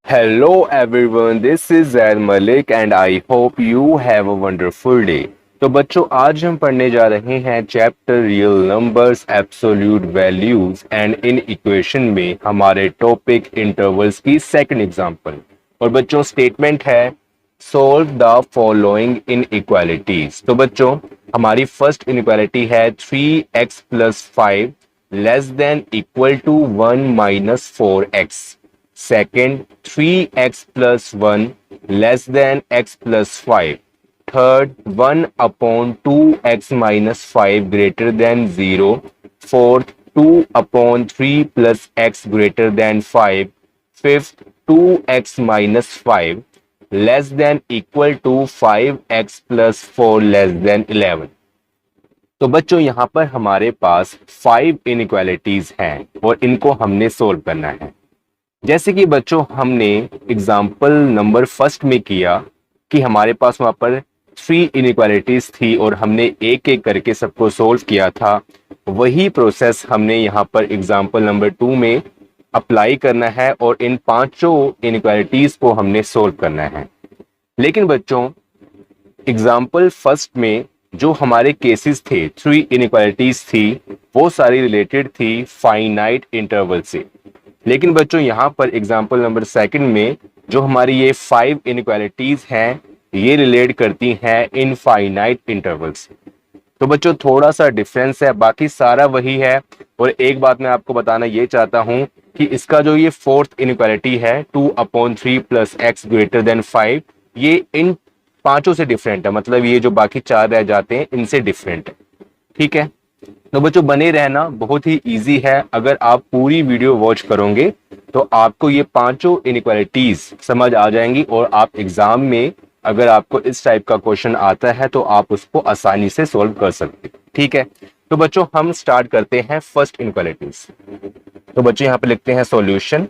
Hello everyone, this is Zaid Malik and I hope you have a wonderful day. तो बच्चों आज हम पढ़ने जा रहे हैं chapter real numbers absolute values and in equation में हमारे टॉपिक इंटरवल्स की सेकंड एग्जांपल। और बच्चों स्टेटमेंट है सोल्व द फॉलोइंग इनइक्वालिटीज। तो बच्चों हमारी फर्स्ट इनइक्वालिटी है 3x plus 5 less than equal to 1 minus 4x। Second, 3x plus 1 less than x plus 5. Third, 1 upon 2x minus 5 greater than 0. Fourth, 2 upon 3 plus x greater than 5. Fifth, 2x minus 5 less than equal to 5x plus 4 less than 11. तो बच्चों यहाँ पर हमारे पास 5 inequalities हैं और इनको हमने solve करना है। जैसे कि बच्चों हमने एग्जाम्पल नंबर फर्स्ट में किया कि हमारे पास वहां पर 3 इनइक्वालिटीज थी और हमने एक एक करके सबको सोल्व किया था। वही प्रोसेस हमने यहाँ पर एग्जाम्पल नंबर 2 में अप्लाई करना है और इन पांचों इनइक्वालिटीज को हमने सोल्व करना है। लेकिन बच्चों एग्जाम्पल फर्स्ट में जो हमारे केसेस थे 3 इनइक्वालिटीज थी वो सारी रिलेटेड थी फाइनाइट इंटरवल से। लेकिन बच्चों यहाँ पर एग्जाम्पल नंबर सेकंड में जो हमारी ये 5 इनइक्वालिटीज हैं ये रिलेट करती हैं इनफाइनाइट इंटरवल से। तो बच्चों थोड़ा सा डिफरेंस है, बाकी सारा वही है। और एक बात मैं आपको बताना ये चाहता हूं कि इसका जो ये फोर्थ इनइक्वालिटी है 2/3 प्लस एक्स ग्रेटर देन 5 ये इन पांचों से डिफरेंट है, मतलब ये जो बाकी चार रह जाते हैं इनसे डिफरेंट है। ठीक है, तो बच्चों बने रहना, बहुत ही इजी है। अगर आप पूरी वीडियो वॉच करोगे तो आपको ये पांचों इनइक्वालिटीज समझ आ जाएंगी और आप एग्जाम में अगर आपको इस टाइप का क्वेश्चन आता है तो आप उसको आसानी से सोल्व कर सकते हैं। ठीक है, तो बच्चों हम स्टार्ट करते हैं फर्स्ट इनइक्वालिटीज। तो बच्चों यहाँ पे लिखते हैं सॉल्यूशन।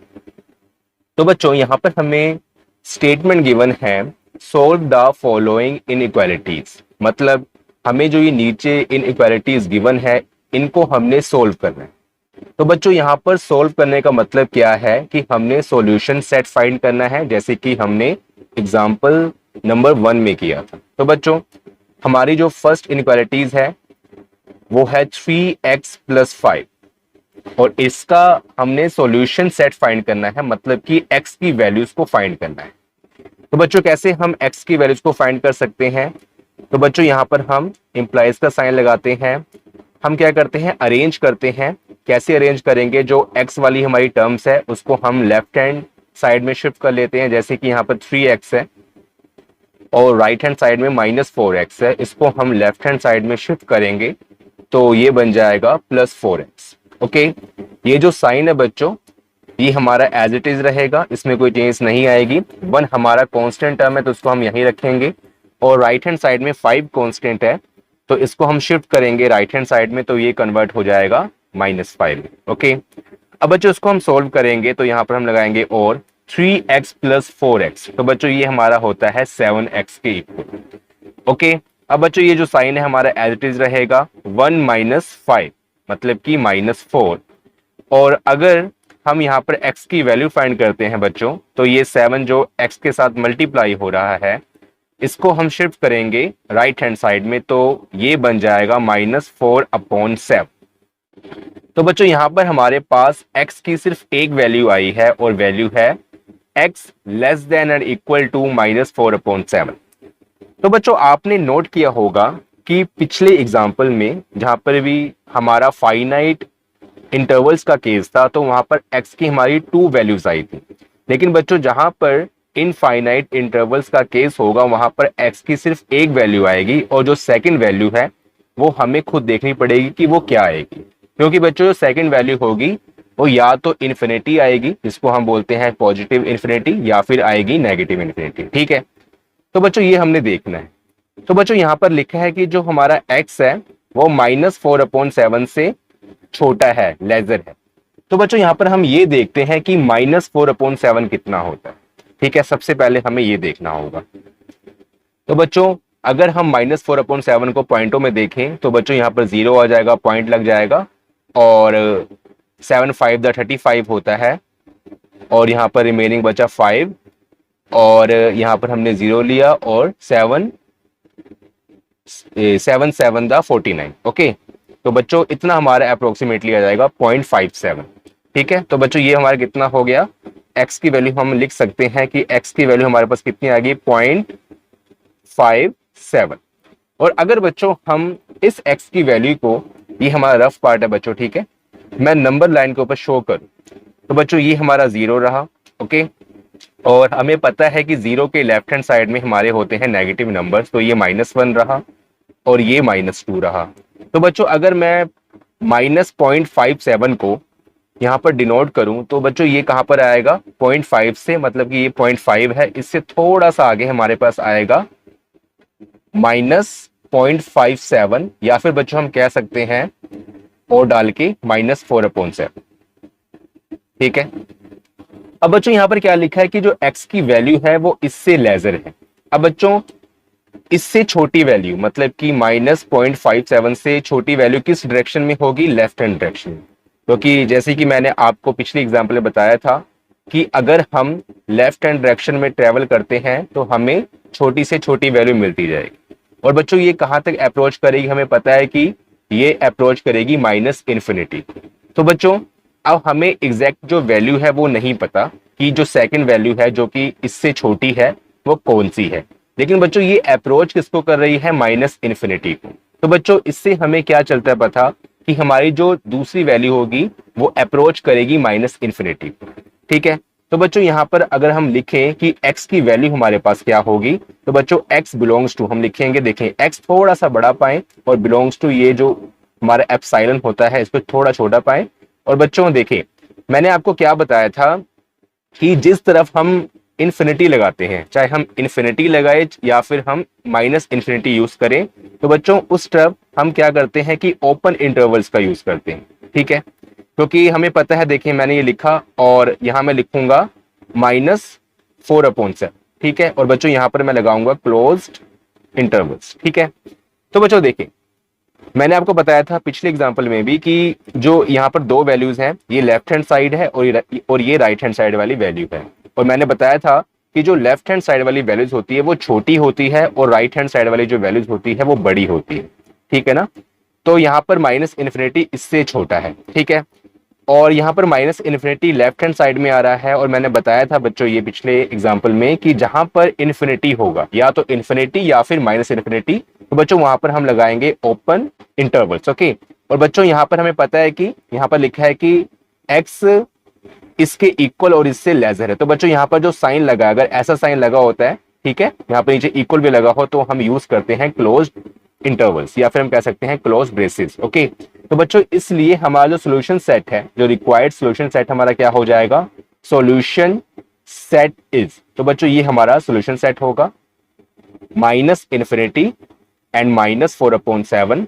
तो बच्चों यहाँ पर हमें स्टेटमेंट गिवन है सोल्व द फॉलोइंग इनइक्वालिटीज, मतलब हमें जो ये नीचे इनइक्वालिटीज गिवन है इनको हमने सोल्व करना है। तो बच्चों यहाँ पर सोल्व करने का मतलब क्या है कि हमने सॉल्यूशन सेट फाइंड करना है, जैसे कि हमने एग्जांपल नंबर 1 में किया था। तो बच्चों हमारी जो फर्स्ट इनइक्वालिटीज है वो है 3x प्लस 5 और इसका हमने सॉल्यूशन सेट फाइंड करना है, मतलब कि x की वैल्यूज को फाइंड करना है। तो बच्चों कैसे हम x की वैल्यूज को फाइंड कर सकते हैं? तो बच्चों यहाँ पर हम इंप्लाइज का साइन लगाते हैं। हम क्या करते हैं, अरेंज करते हैं। कैसे अरेंज करेंगे, जो x वाली हमारी टर्म्स है उसको हम लेफ्ट हैंड साइड में शिफ्ट कर लेते हैं, जैसे कि यहाँ पर 3x है और राइट हैंड साइड में -4x है, इसको हम लेफ्ट हैंड साइड में शिफ्ट करेंगे तो ये बन जाएगा +4x। ओके, ये जो साइन है बच्चों ये हमारा एज इट इज रहेगा, इसमें कोई चेंज नहीं आएगी। 1 हमारा कांस्टेंट टर्म है तो उसको हम यहीं रखेंगे और राइट हैंड साइड में 5 कांस्टेंट है तो इसको हम शिफ्ट करेंगे राइट हैंड साइड में तो ये कन्वर्ट हो जाएगा -5। ओके, अब बच्चों इसको हम सोल्व करेंगे तो यहाँ पर हम लगाएंगे और 3x प्लस 4x, तो बच्चों ये हमारा होता है 7x के इक्वल। ओके, अब बच्चों ये जो साइन है हमारा एज इट इज रहेगा 1 - 5 मतलब कि -4। और अगर हम यहाँ पर x की वैल्यू फाइंड करते हैं बच्चों तो ये 7 जो x के साथ मल्टीप्लाई हो रहा है इसको हम शिफ्ट करेंगे राइट हैंड साइड में तो ये बन जाएगा -4/7। तो बच्चों यहाँ पर हमारे पास x की सिर्फ एक वैल्यू आई है और वैल्यू है x लेस देन और इक्वल टू -4/7। तो बच्चों आपने नोट किया होगा कि पिछले एग्जाम्पल में जहां पर भी हमारा फाइनाइट इंटरवल्स का केस था तो वहां पर x की हमारी 2 वैल्यूज आई थी। लेकिन बच्चों जहां पर इनफाइनाइट इंटरवल्स का केस होगा वहां पर x की सिर्फ एक वैल्यू आएगी और जो सेकंड वैल्यू है वो हमें खुद देखनी पड़ेगी कि वो क्या आएगी, क्योंकि बच्चों जो सेकंड वैल्यू होगी वो या तो इन्फिनिटी आएगी जिसको हम बोलते हैं पॉजिटिव इन्फिनिटी या फिर आएगी नेगेटिव इन्फिनिटी। ठीक है, तो बच्चों ये हमने देखना है। तो बच्चों यहाँ पर लिखा है कि जो हमारा x है वो -4/7 से छोटा है, लेजर है। तो बच्चों यहाँ पर हम ये देखते हैं कि -4/7 कितना होता है। ठीक है, सबसे पहले हमें ये देखना होगा। तो बच्चों अगर हम -4/7 को पॉइंटों में देखें तो बच्चों यहाँ पर 0 आ जाएगा, पॉइंट लग जाएगा और 7 5 35 होता है और यहाँ पर रिमेनिंग बचा 5 और यहाँ पर हमने 0 लिया और 7 7 7 द 49। ओके, तो बच्चों इतना हमारा अप्रोक्सीमेटली आ जाएगा 0.57। ठीक है, तो बच्चों ये हमारा कितना हो गया, x की वैल्यू हम लिख सकते हैं कि x की वैल्यू हमारे पास कितनी आ गई 0.57। और अगर बच्चों हम इस x की वैल्यू को, ये हमारा रफ पार्ट है बच्चों, ठीक है, मैं नंबर लाइन के ऊपर शो करूं तो बच्चों ये हमारा 0 रहा। ओके, और हमें पता है कि 0 के लेफ्ट हैंड साइड में हमारे होते हैं नेगेटिव नंबर्स, तो ये -1 रहा और ये -2 रहा। तो बच्चों अगर मैं -0.57 को यहाँ पर डिनोट करूं तो बच्चों ये कहां पर आएगा 0.5 से, मतलब कि ये 0.5 है, इससे थोड़ा सा आगे हमारे पास आएगा -0.57, या फिर बच्चों हम कह सकते हैं और डाल के -4/7। ठीक है, अब बच्चों यहां पर क्या लिखा है कि जो x की वैल्यू है वो इससे लेजर है। अब बच्चों इससे छोटी वैल्यू मतलब कि -0.57 से छोटी वैल्यू किस डायरेक्शन में होगी, लेफ्ट हैंड डायरेक्शन में। क्योंकि जैसे कि मैंने आपको पिछली एग्जांपल में बताया था कि अगर हम लेफ्ट हैंड डायरेक्शन में ट्रेवल करते हैं तो हमें छोटी से छोटी वैल्यू मिलती जाएगी। और बच्चों ये कहां तक अप्रोच करेगी, हमें पता है कि ये अप्रोच करेगी -इन्फिनिटी। तो बच्चों अब हमें एग्जैक्ट जो वैल्यू है वो नहीं पता कि जो सेकंड वैल्यू है जो कि इससे छोटी है वो कौन सी है, लेकिन बच्चों ये अप्रोच किसको कर रही है, -इन्फिनिटी को। तो बच्चों इससे हमें क्या चलता है पता कि हमारी जो दूसरी वैल्यू होगी वो अप्रोच करेगी -इन्फिनिटी को। ठीक है, तो बच्चों यहां पर अगर हम लिखें कि x की वैल्यू हमारे पास क्या होगी, तो बच्चों x बिलोंग्स टू हम लिखेंगे, देखें x थोड़ा सा बड़ा पाएं और बिलोंग्स टू ये जो हमारा एप्सिलॉन होता है इसको थोड़ा छोटा पाएं। और बच्चों देखें मैंने आपको क्या बताया था कि जिस तरफ हम इन्फिनिटी लगाते हैं, चाहे हम इन्फिनिटी लगाए या फिर हम -इन्फिनिटी यूज करें, तो बच्चों उस तरफ हम क्या करते हैं कि ओपन इंटरवल्स का यूज करते हैं। ठीक है, क्योंकि हमें पता है, देखिए मैंने ये लिखा और यहां मैं लिखूंगा -4/7। ठीक है, और बच्चों यहां पर मैं लगाऊंगा क्लोज्ड इंटरवल्स। ठीक है, तो बच्चों देखिए मैंने आपको बताया था पिछले एग्जांपल में भी कि जो यहाँ पर दो वैल्यूज हैं, ये लेफ्ट हैंड साइड है और ये राइट हैंड साइड वाली वैल्यू है। और मैंने बताया था कि जो लेफ्ट हैंड साइड वाली वैल्यूज होती है वो छोटी होती है और राइट हैंड साइड वाली जो वैल्यूज होती है वो बड़ी होती है। ठीक है ना, तो यहाँ पर -इन्फिनिटी इससे छोटा है। ठीक है, और यहाँ पर -इन्फिनिटी लेफ्ट हैंड साइड में आ रहा है, और मैंने बताया था बच्चों ये पिछले एग्जाम्पल में कि जहां पर इन्फिनिटी होगा या तो इन्फिनिटी या फिर -इन्फिनिटी, तो बच्चों वहां पर हम लगाएंगे ओपन इंटरवल्स। ओके, और बच्चों यहां पर हमें पता है कि यहां पर लिखा है कि x इसके इक्वल और इससे लेजर है। तो बच्चों यहां पर जो साइन लगा, अगर ऐसा साइन लगा होता है, ठीक है, यहाँ पर नीचे इक्वल भी लगा हो, तो हम यूज करते हैं क्लोज्ड इंटरवल्स या फिर हम कह सकते हैं क्लोज ब्रेसेस। ओके, तो बच्चों इसलिए हमारा जो सॉल्यूशन सेट है, जो रिक्वायर्ड सॉल्यूशन सेट हमारा क्या हो जाएगा, सॉल्यूशन सेट इज, तो बच्चों ये हमारा सॉल्यूशन सेट होगा -इन्फिनिटी एंड -4/7,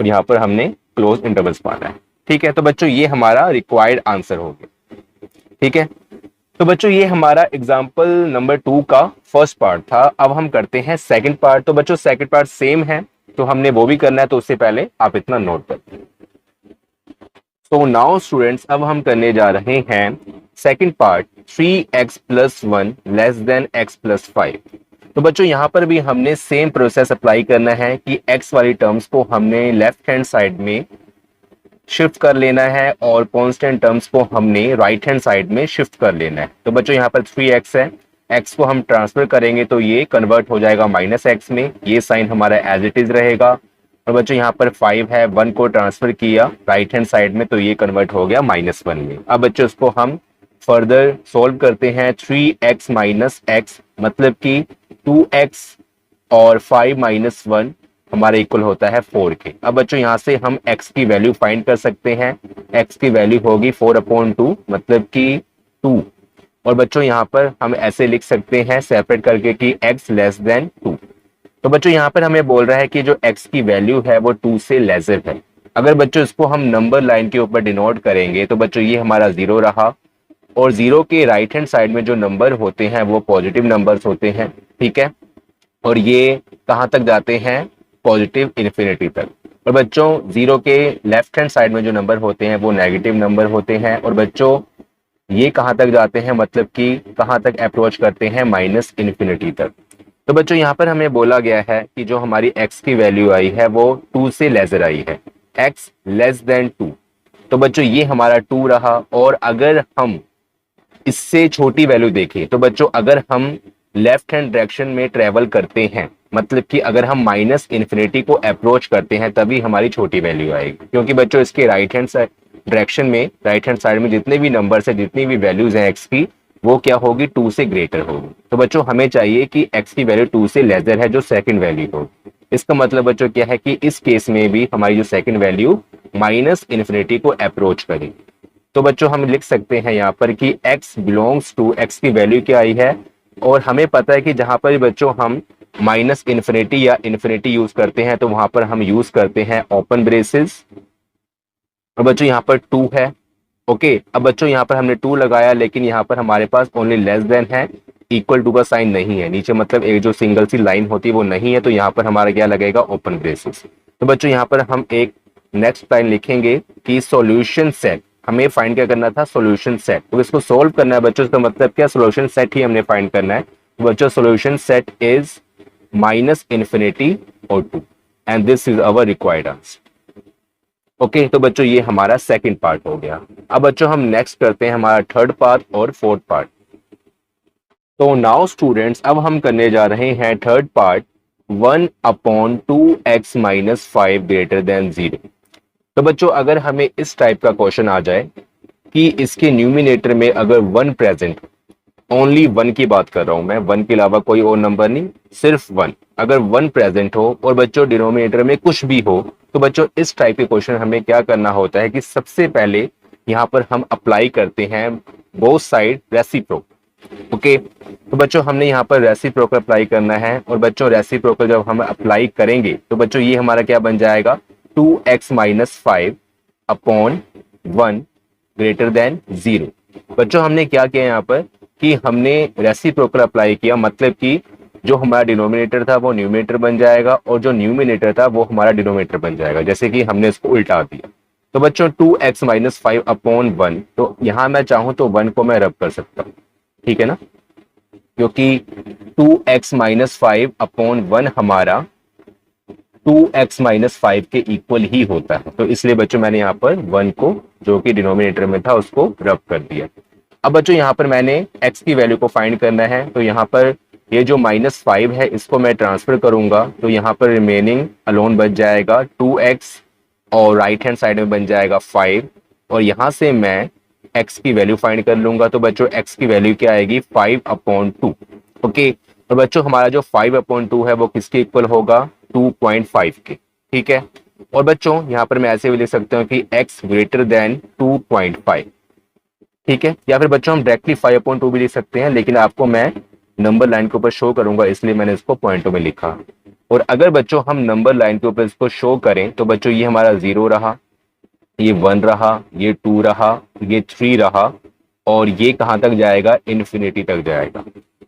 और यहां पर हमने क्लोज इंटरवल्स पाना है। ठीक है, तो बच्चों ये हमारा रिक्वायर्ड आंसर हो गया। ठीक है, तो बच्चों ये हमारा एग्जाम्पल नंबर 2 का फर्स्ट पार्ट था। अब हम करते हैं सेकंड पार्ट। तो बच्चों सेकंड पार्ट सेम है, तो हमने वो भी करना है, तो उससे पहले आप इतना नोट कर। तो नाउ स्टूडेंट्स अब हम करने जा रहे हैं सेकंड पार्ट, 3x + 1 < x + 5। तो बच्चों यहां पर भी हमने सेम प्रोसेस अप्लाई करना है कि x वाली टर्म्स को हमने लेफ्ट हैंड साइड में शिफ्ट कर लेना है और कांस्टेंट टर्म्स को हमने राइट हैंड साइड में शिफ्ट कर लेना है। तो बच्चों यहाँ पर 3x है, x को हम ट्रांसफर करेंगे तो ये कन्वर्ट हो जाएगा -x में, ये साइन हमारा एज इट इज रहेगा। और बच्चों यहाँ पर 5 है, 1 को ट्रांसफर किया राइट हैंड साइड में तो ये कन्वर्ट हो गया -1 में। अब बच्चों इसको हम फर्दर सोल्व करते हैं, 3x - x मतलब कि 2x और 5 - 1 हमारे इक्वल होता है 4 के। अब बच्चों यहां से हम x की वैल्यू फाइंड कर सकते हैं, x की वैल्यू होगी 4/2 मतलब कि 2। और बच्चों यहां पर हम ऐसे लिख सकते हैं सेपरेट करके कि x < 2। तो बच्चों यहां पर हमें बोल रहा है कि जो x की वैल्यू है वो 2 से लेजर है। अगर बच्चों इसको हम नंबर लाइन के ऊपर डिनोट करेंगे तो बच्चों ये हमारा 0 रहा, और 0 के राइट हैंड साइड में जो नंबर होते हैं वो पॉजिटिव नंबर्स होते हैं। ठीक है, और ये कहां तक जाते हैं, पॉजिटिव इन्फिनिटी तक। और बच्चों 0 के लेफ्ट हैंड साइड में जो नंबर होते हैं वो नेगेटिव नंबर होते हैं। और बच्चों ये कहाँ तक जाते हैं, मतलब कि कहाँ तक अप्रोच करते हैं, माइनस इन्फिनिटी तक। तो बच्चों यहाँ पर हमें बोला गया है कि जो हमारी x की वैल्यू आई है वो 2 से लेजर आई है, x लेस देन 2। तो बच्चों ये हमारा 2 रहा। और अगर हम इससे छोटी वैल्यू देखें तो बच्चों अगर हम लेफ्ट हैंड डायरेक्शन में ट्रेवल करते हैं, मतलब कि अगर हम माइनस इन्फिनिटी को अप्रोच करते हैं तभी हमारी छोटी वैल्यू आएगी, क्योंकि बच्चों इसके राइट हैंड डायरेक्शन में, राइट हैंड साइड में जितने भी नंबर्स है, जितनी भी वैल्यूज हैं एक्स की, वो क्या होगी, 2 से ग्रेटर होगी। तो बच्चों हमें चाहिए कि एक्स की वैल्यू 2 से लेसर है, जो सेकंड वैल्यू होगी। इसका मतलब बच्चों क्या है कि इस केस में भी हमारी जो सेकंड वैल्यू माइनस इन्फिनिटी को अप्रोच करेगी। तो बच्चों हम लिख सकते हैं यहाँ पर कि x बिलोंग्स टू, x की वैल्यू क्या आई है, और हमें पता है कि जहां पर बच्चों हम माइनस इन्फिनिटी या इन्फिनिटी यूज करते हैं तो वहां पर हम यूज करते हैं ओपन ब्रेसेस। और बच्चों यहाँ पर 2 है। ओके, अब बच्चों यहाँ पर हमने 2 लगाया, लेकिन यहाँ पर हमारे पास ओनली लेस देन है, इक्वल टू का साइन नहीं है नीचे, मतलब एक जो सिंगल सी लाइन होती है वो नहीं है, तो यहाँ पर हमारा क्या लगेगा, ओपन ब्रेसेस। तो बच्चों यहाँ पर हम एक नेक्स्ट लाइन लिखेंगे कि सॉल्यूशन सेट, हमें फाइंड क्या करना था, सॉल्यूशन सेट। तो इसको सोल्व करना है बच्चों, इसका मतलब क्या, सॉल्यूशन सेट ही हमने फाइंड करना है। तो बच्चों solution set is minus infinity और 2 and this is our required answer. Okay, तो बच्चों ये हमारा सेकंड पार्ट हो गया। अब बच्चों हम नेक्स्ट करते हैं हमारा थर्ड पार्ट और फोर्थ पार्ट। तो नाउ स्टूडेंट्स, अब हम करने जा रहे हैं third part, 1/2x minus 5 greater than 0। तो बच्चों अगर हमें इस टाइप का क्वेश्चन आ जाए कि इसके न्यूमिनेटर में अगर 1 प्रेजेंट, ओनली 1 की बात कर रहा हूं मैं, 1 के अलावा कोई और नंबर नहीं, सिर्फ 1, अगर 1 प्रेजेंट हो और बच्चों डिनोमिनेटर में कुछ भी हो, तो बच्चों इस टाइप के क्वेश्चन हमें क्या करना होता है कि सबसे पहले यहाँ पर हम अप्लाई करते हैं बोथ साइड रेसिप्रोक। ओके, तो बच्चों हमने यहाँ पर रेसिप्रोकल अप्लाई करना है, और बच्चों रेसिप्रोकल जब हम अप्लाई करेंगे तो बच्चों ये हमारा क्या बन जाएगा, 2x minus 5 upon 1 greater than 0। बच्चों हमने क्या किया यहाँ पर कि हमने रेसिप्रोकल अप्लाई किया, मतलब कि जो हमारा डिनोमिनेटर था वो न्यूमिनेटर बन जाएगा, और जो न्यूमिनेटर था वो हमारा डिनोमिनेटर बन जाएगा, जैसे कि हमने इसको उल्टा दिया। तो बच्चों 2x माइनस 5 अपॉन 1, तो यहां मैं चाहूं तो 1 को मैं रब कर सकता हूं, ठीक है ना, क्योंकि 2x माइनस 5 अपॉन 1 हमारा 2x माइनस 5 के इक्वल ही होता है। तो इसलिए बच्चों मैंने यहाँ पर 1 को, जो कि डिनोमिनेटर में था, उसको रब कर दिया। अब बच्चों यहाँ पर मैंने x की वैल्यू को फाइंड करना है, तो यहाँ पर ये जो -5 है इसको मैं ट्रांसफर करूंगा, तो यहाँ पर रिमेनिंग अलोन बच जाएगा 2x, और राइट हैंड साइड में बन जाएगा 5, और यहाँ से मैं x की वैल्यू फाइंड कर लूंगा। तो बच्चों x की वैल्यू क्या आएगी, 5/2। ओके, तो बच्चों हमारा जो 5/2 है वो किसके इक्वल होगा, 2.5 के, ठीक है। और बच्चों यहाँ पर मैं ऐसे भी लिख सकता हूँ कि x ग्रेटर देन 2.5, ठीक है, या फिर बच्चों हम डायरेक्टली 5/2 भी लिख सकते हैं, लेकिन आपको मैं नंबर लाइन के ऊपर शो करूंगा, इसलिए मैंने इसको पॉइंटों में लिखा। और अगर बच्चों हम नंबर लाइन के ऊपर इसको शो करें तो बच्चों ये हमारा 0 रहा, ये 1 रहा, ये 2 रहा, ये 3 रहा, और ये कहां तक जाएगा, इन्फिनिटी तक जाएगा।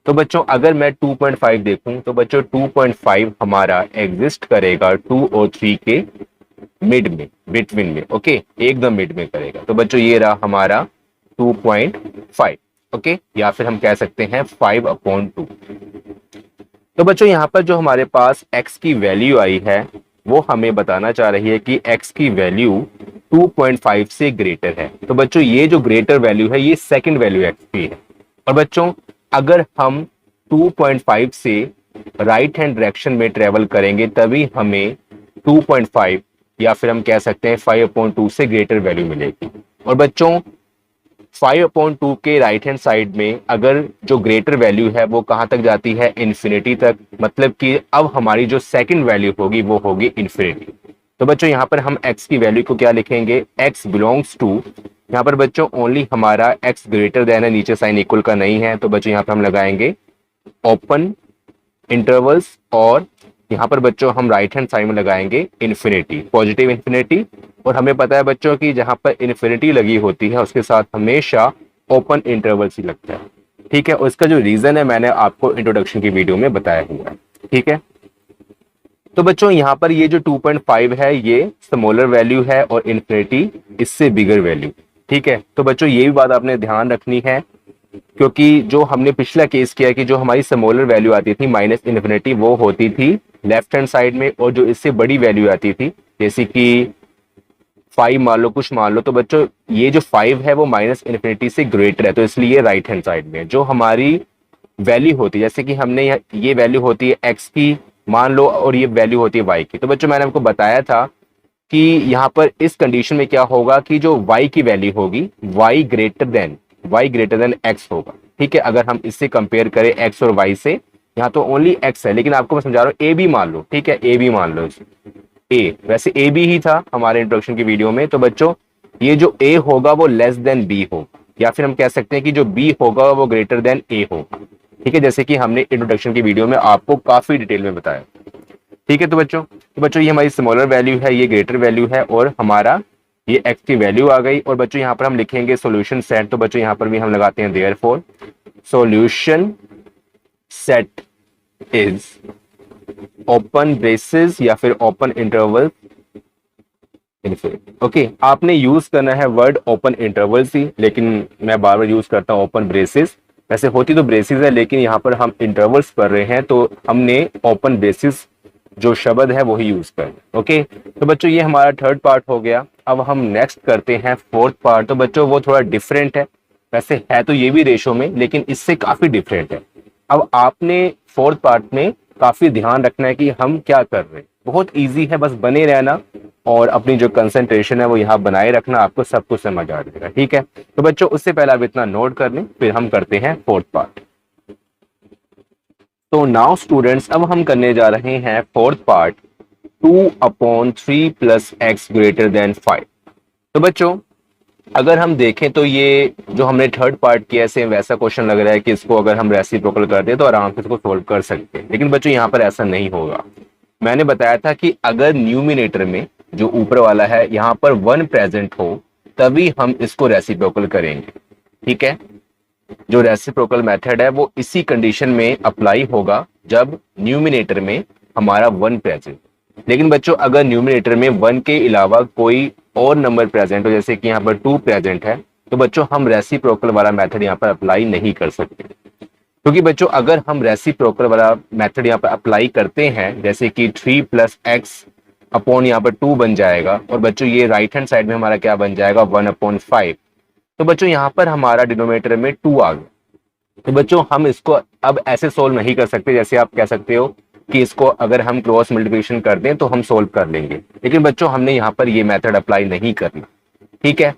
तो बच्चों अगर मैं 2.5 देखूं तो बच्चों 2.5 हमारा एग्जिस्ट करेगा 2 और 3 के मिड में, बिटवीन में। ओके, एकदम मिड में करेगा। तो बच्चों ये रहा हमारा 2.5। ओके, या फिर हम कह सकते हैं 5/2। तो बच्चों यहाँ पर जो हमारे पास x की वैल्यू आई है वो हमें बताना चाह रही है कि x की वैल्यू 2.5 से ग्रेटर है। तो बच्चों ये जो ग्रेटर वैल्यू है ये सेकंड वैल्यू x की है। और बच्चों अगर हम 2.5 से राइट हैंड डायरेक्शन में ट्रेवल करेंगे तभी हमें 2.5 या फिर हम कह सकते हैं 5/2 से ग्रेटर वैल्यू मिलेगी। और बच्चों 5/2 के राइट हैंड साइड में अगर जो ग्रेटर वैल्यू है वो कहां तक जाती है, इन्फिनिटी तक, मतलब कि अब हमारी जो सेकंड वैल्यू होगी वो होगी इन्फिनिटी। तो बच्चों यहाँ पर हम x की वैल्यू को क्या लिखेंगे, x बिलोंग्स टू, यहाँ पर बच्चों ओनली हमारा x ग्रेटर देन है, नीचे साइन इक्वल का नहीं है, तो बच्चों यहाँ पर हम लगाएंगे ओपन इंटरवल्स, और यहाँ पर बच्चों हम राइट हैंड साइड में लगाएंगे इन्फिनिटी, पॉजिटिव इन्फिनिटी। और हमें पता है बच्चों की जहां पर इन्फिनिटी लगी होती है उसके साथ हमेशा ओपन इंटरवल्स ही लगता है, ठीक है। और इसका जो रीजन है मैंने आपको इंट्रोडक्शन की वीडियो में बताया हुआ है, ठीक है। तो बच्चों यहाँ पर ये जो 2.5 है ये स्मॉलर वैल्यू है और इन्फिनिटी इससे बिगर वैल्यू, ठीक है, तो बच्चों ये भी बात आपने ध्यान रखनी है, क्योंकि जो हमने पिछला केस किया कि जो हमारी स्मॉलर वैल्यू आती थी माइनस इन्फिनिटी वो होती थी लेफ्ट हैंड साइड में, और जो इससे बड़ी वैल्यू आती थी जैसे कि 5 मान लो, कुछ मान लो, तो बच्चों ये जो 5 है वो माइनस इन्फिनिटी से ग्रेटर है, तो इसलिए राइट हैंड साइड में जो हमारी वैल्यू होती है, जैसे कि हमने ये वैल्यू होती है एक्स की मान लो, और ये वैल्यू होती है वाई की। तो बच्चों मैंने आपको बताया था कि यहाँ पर इस कंडीशन में क्या होगा कि जो y की वैल्यू होगी y ग्रेटर देन x होगा। ठीक है, अगर हम इससे कंपेयर करें x और y से, यहाँ तो ओनली x है, लेकिन आपको मैं समझा रहा हूँ a भी मान लो। ठीक है, a भी मान लो, a वैसे a भी ही था हमारे इंट्रोडक्शन की वीडियो में। तो बच्चों ये जो a होगा वो लेस देन b होगा, या फिर हम कह सकते हैं कि जो b होगा वो ग्रेटर देन a होगा। ठीक है, जैसे कि हमने इंट्रोडक्शन की वीडियो में आपको काफी डिटेल में बताया। ठीक है, तो बच्चों ये हमारी स्मॉलर वैल्यू है, ये ग्रेटर वैल्यू है, और हमारा ये x की वैल्यू आ गई। और बच्चों यहाँ पर हम लिखेंगे सॉल्यूशन सेट, तो बच्चों यहाँ पर भी हम लगाते हैं therefore solution set is open braces या फिर ओपन इंटरवल इनफिनिटी। ओके, आपने यूज करना है वर्ड ओपन इंटरवल ही, लेकिन मैं बार बार यूज करता हूँ ओपन ब्रेसेस। वैसे होती तो ब्रेसेस है, लेकिन यहाँ पर हम इंटरवल्स पढ़ रहे हैं तो हमने ओपन ब्रेसेस जो शब्द है वही यूज कर। ओके, तो बच्चों ये हमारा थर्ड पार्ट हो गया। अब हम नेक्स्ट करते हैं फोर्थ पार्ट। तो बच्चों वो थोड़ा डिफरेंट है, वैसे है तो ये भी रेशो में, लेकिन इससे काफी डिफरेंट है। अब आपने फोर्थ पार्ट में काफी ध्यान रखना है कि हम क्या कर रहे हैं। बहुत इजी है, बस बने रहना और अपनी जो कंसंट्रेशन है वो यहाँ बनाए रखना, आपको सब कुछ समझ आ जाएगा। ठीक है, तो बच्चों उससे पहले आप इतना नोट कर लें, फिर हम करते हैं फोर्थ पार्ट। तो नाउ स्टूडेंट्स, अब हम करने जा रहे हैं fourth part 2/3 plus x greater than 5। तो बच्चों अगर हम देखें तो ये जो हमने थर्ड पार्ट किया सेम वैसा क्वेश्चन लग रहा है कि इसको अगर हम रेसिप्रोकल कर दें तो आराम से इसको सोल्व कर सकते हैं, लेकिन बच्चों यहाँ पर ऐसा नहीं होगा। मैंने बताया था कि अगर न्यूमिनेटर में जो ऊपर वाला है यहाँ पर 1 प्रेजेंट हो तभी हम इसको रेसिप्रोकल करेंगे। ठीक है, जो रेसिप्रोकल मेथड है वो इसी कंडीशन में अप्लाई होगा जब न्यूमिनेटर में हमारा 1 प्रेजेंट। लेकिन बच्चों अगर न्यूमिनेटर में 1 के अलावा कोई और नंबर प्रेजेंट हो, जैसे कि यहाँ पर 2 प्रेजेंट है, तो बच्चों हम रेसिप्रोकल वाला मेथड यहाँ पर अप्लाई नहीं कर सकते। क्योंकि बच्चों अगर हम रेसिप्रोकल वाला मेथड यहाँ पर अप्लाई करते हैं, जैसे कि 3 प्लस एक्स अपॉन यहाँ पर 2 बन जाएगा, और बच्चों ये राइट हैंड साइड में हमारा क्या बन जाएगा 1/5। तो बच्चों यहाँ पर हमारा डिनोमिनेटर में 2 आ गया। तो बच्चों हम इसको अब ऐसे सोल्व नहीं कर सकते, जैसे आप कह सकते हो कि इसको अगर हम क्रॉस मल्टीप्लिकेशन कर दें तो हम सोल्व कर लेंगे, लेकिन बच्चों हमने यहाँ पर ये मेथड अप्लाई नहीं करना। ठीक है,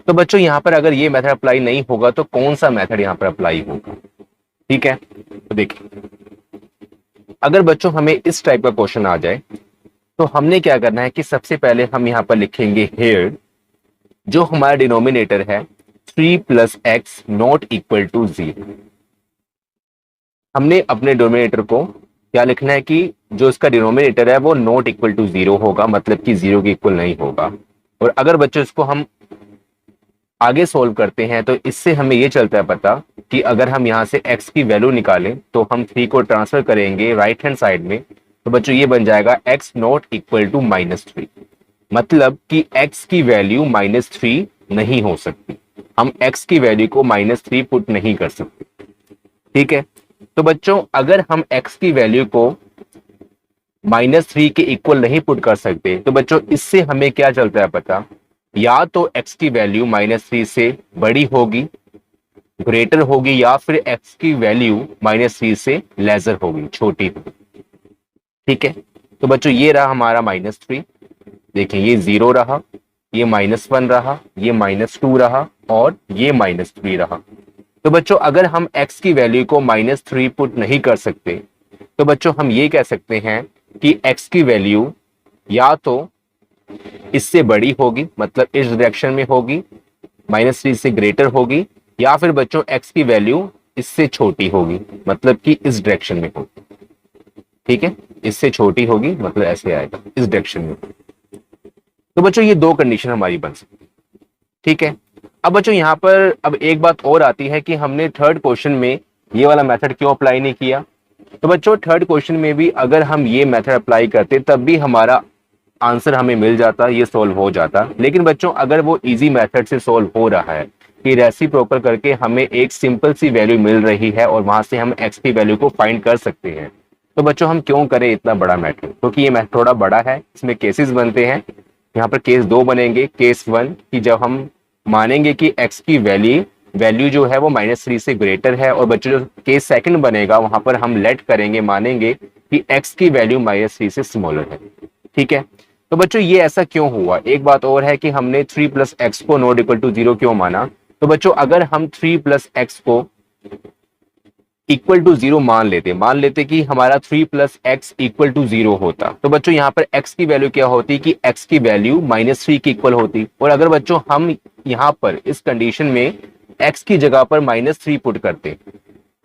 तो बच्चों यहाँ पर अगर ये मेथड अप्लाई नहीं होगा तो कौन सा मेथड यहाँ पर अप्लाई होगा। ठीक है, तो देखिए अगर बच्चों हमें इस टाइप का क्वेश्चन आ जाए तो हमने क्या करना है कि सबसे पहले हम यहाँ पर लिखेंगे हेयर जो हमारा डिनोमिनेटर है 3 plus x not equal to 0। हमने अपने डिनोमिनेटर को क्या लिखना है कि जो इसका डिनोमिनेटर है वो नॉट इक्वल टू 0 होगा, मतलब कि 0 के इक्वल नहीं होगा। और अगर बच्चों इसको हम आगे सोल्व करते हैं तो इससे हमें ये चलता है पता कि अगर हम यहाँ से x की वैल्यू निकालें तो हम 3 को ट्रांसफर करेंगे राइट हैंड साइड में, तो बच्चों ये बन जाएगा x नॉट इक्वल टू -3। मतलब कि x की वैल्यू -3 नहीं हो सकती, हम x की वैल्यू को -3 पुट नहीं कर सकते। ठीक है, तो बच्चों अगर हम x की वैल्यू को -3 के इक्वल नहीं पुट कर सकते तो बच्चों इससे हमें क्या चलता है पता, या तो x की वैल्यू -3 से बड़ी होगी, ग्रेटर होगी, या फिर x की वैल्यू -3 से लेसर होगी, छोटी होगी। ठीक है, तो बच्चों ये रहा हमारा -3। देखिए ये 0 रहा, ये -1 रहा, ये -2 रहा, और ये -3 रहा। तो बच्चों अगर हम x की वैल्यू को -3 पुट नहीं कर सकते तो बच्चों हम ये कह सकते हैं कि x की वैल्यू या तो इससे बड़ी होगी, मतलब इस डायरेक्शन में होगी, -3 से ग्रेटर होगी, या फिर बच्चों x की वैल्यू इससे छोटी होगी, मतलब कि इस डायरेक्शन में होगी। ठीक है, इससे छोटी होगी मतलब ऐसे आएगा, इस डायरेक्शन में। तो बच्चों ये दो कंडीशन हमारी बन सकती है। ठीक है, अब बच्चों यहाँ पर अब एक बात और आती है कि हमने थर्ड क्वेश्चन में ये वाला मेथड क्यों अप्लाई नहीं किया। तो बच्चों थर्ड क्वेश्चन में भी अगर हम ये मेथड अप्लाई करते तब भी हमारा आंसर हमें मिल जाता, ये सॉल्व हो जाता। लेकिन बच्चों अगर वो इजी मेथड से सॉल्व हो रहा है कि रेसिप्रोकल करके हमें एक सिंपल सी वैल्यू मिल रही है और वहां से हम एक्स की वैल्यू को फाइंड कर सकते हैं, तो बच्चों हम क्यों करें इतना बड़ा मैथड, क्योंकि ये मैथड थोड़ा बड़ा है, इसमें केसेस बनते हैं। यहाँ पर केस 2 बनेंगे। केस 1 की जब हम मानेंगे कि एक्स की वैल्यू जो है वो -3 से ग्रेटर है, और बच्चों जो केस सेकंड बनेगा वहां पर हम लेट करेंगे, मानेंगे कि एक्स की वैल्यू -3 से स्मॉलर है। ठीक है, तो बच्चों ये ऐसा क्यों हुआ। एक बात और है कि हमने 3 + x को नॉट इक्वल टू 0 क्यों माना। तो बच्चों अगर हम 3 + x को इक्वल टू 0 मान लेते कि हमारा 3 + x इक्वल टू 0 होता, तो बच्चों यहाँ पर x की वैल्यू क्या होती कि x की वैल्यू -3 के इक्वल होती। और अगर बच्चों हम यहाँ पर इस कंडीशन में x की जगह पर -3 पुट करते,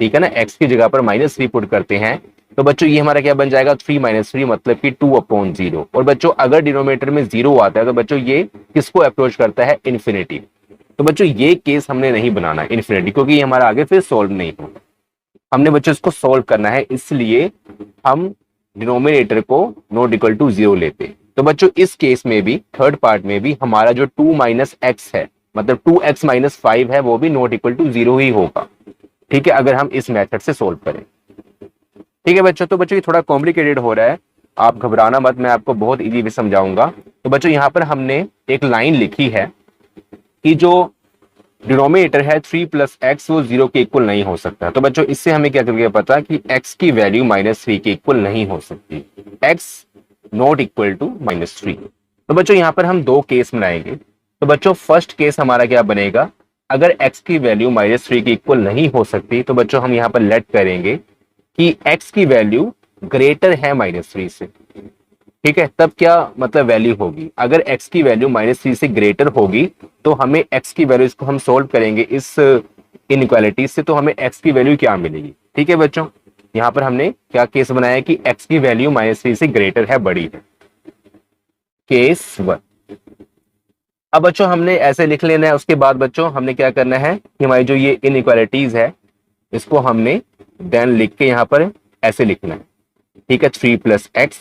ठीक है ना, x की जगह पर -3 पुट करते हैं, तो बच्चों ये हमारा क्या बन जाएगा 3 - 3 मतलब कि 2/0। और बच्चों अगर डिनोमिनेटर में 0 आता है तो बच्चों ये किसको अप्रोच करता है, इन्फिनिटी। तो बच्चों ये केस हमने नहीं बनाना इन्फिनिटी, क्योंकि ये हमारा आगे फिर सॉल्व नहीं होगा। हमने बच्चों इसको सॉल्व करना है, इसलिए हम डिनोमिनेटर को नॉट इक्वल टू 0 लेते। तो बच्चों इस केस में भी, थर्ड पार्ट में भी, हमारा जो 2 - x है, मतलब 2x - 5 है, वो भी नॉट इक्वल टू 0 ही होगा। ठीक है, अगर हम इस मेथड से सोल्व करें। ठीक है बच्चों, तो बच्चों ये थोड़ा कॉम्प्लिकेटेड हो रहा है, आप घबराना मत, मैं आपको बहुत इजी भी समझाऊंगा। तो बच्चों यहाँ पर हमने एक लाइन लिखी है कि जो डिनोमिनेटर है 3 + x वो 0 के इक्वल नहीं हो सकता। तो बच्चों इससे हमें क्या करके पता कि x की वैल्यू -3 के इक्वल नहीं हो सकती, x नॉट इक्वल टू -3। तो बच्चों यहाँ पर हम दो केस बनाएंगे। तो बच्चों फर्स्ट केस हमारा क्या बनेगा, अगर x की वैल्यू -3 के इक्वल नहीं हो सकती, तो बच्चों हम यहाँ पर लेट करेंगे कि x की वैल्यू ग्रेटर है -3 से। ठीक है, तब क्या मतलब वैल्यू होगी, अगर x की वैल्यू -3 से ग्रेटर होगी तो हमें x की वैल्यू, इसको हम सोल्व करेंगे इस इनइक्वालिटी से, तो हमें x की वैल्यू क्या मिलेगी। ठीक है बच्चों, यहाँ पर हमने क्या केस बनाया कि x की वैल्यू -3 से ग्रेटर है, बड़ी है, केस 1। अब बच्चों हमने ऐसे लिख लेना है। उसके बाद बच्चों हमने क्या करना है कि हमारी जो ये इनइक्वालिटीज है इसको हमने देन लिख के यहाँ पर ऐसे लिखना है। ठीक है, 3 + x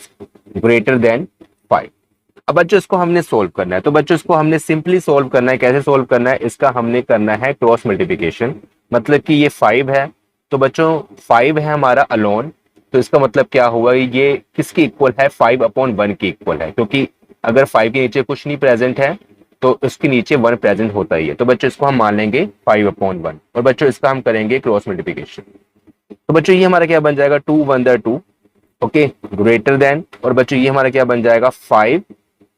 ग्रेटर देन 5। अब बच्चों इसको हमने सोल्व करना है। तो बच्चों इसको हमने सिंपली सोल्व करना है। कैसे सोल्व करना है, इसका हमने करना है क्रॉस मल्टीप्लिकेशन। मतलब कि ये 5 है, तो बच्चों 5 है हमारा अलोन, तो इसका मतलब क्या हुआ, ये किसके इक्वल है, 5/1 के इक्वल है, क्योंकि अगर 5 के नीचे कुछ नहीं प्रेजेंट है तो उसके नीचे 1 प्रेजेंट होता ही है। तो बच्चों इसको हम मान लेंगे 5/1, और बच्चों इसका हम करेंगे क्रॉस मल्टीप्लिकेशन। तो बच्चों ये हमारा क्या बन जाएगा, 2 × 1 = 2, ओके, ग्रेटर देन, और बच्चों ये हमारा क्या बन जाएगा 5,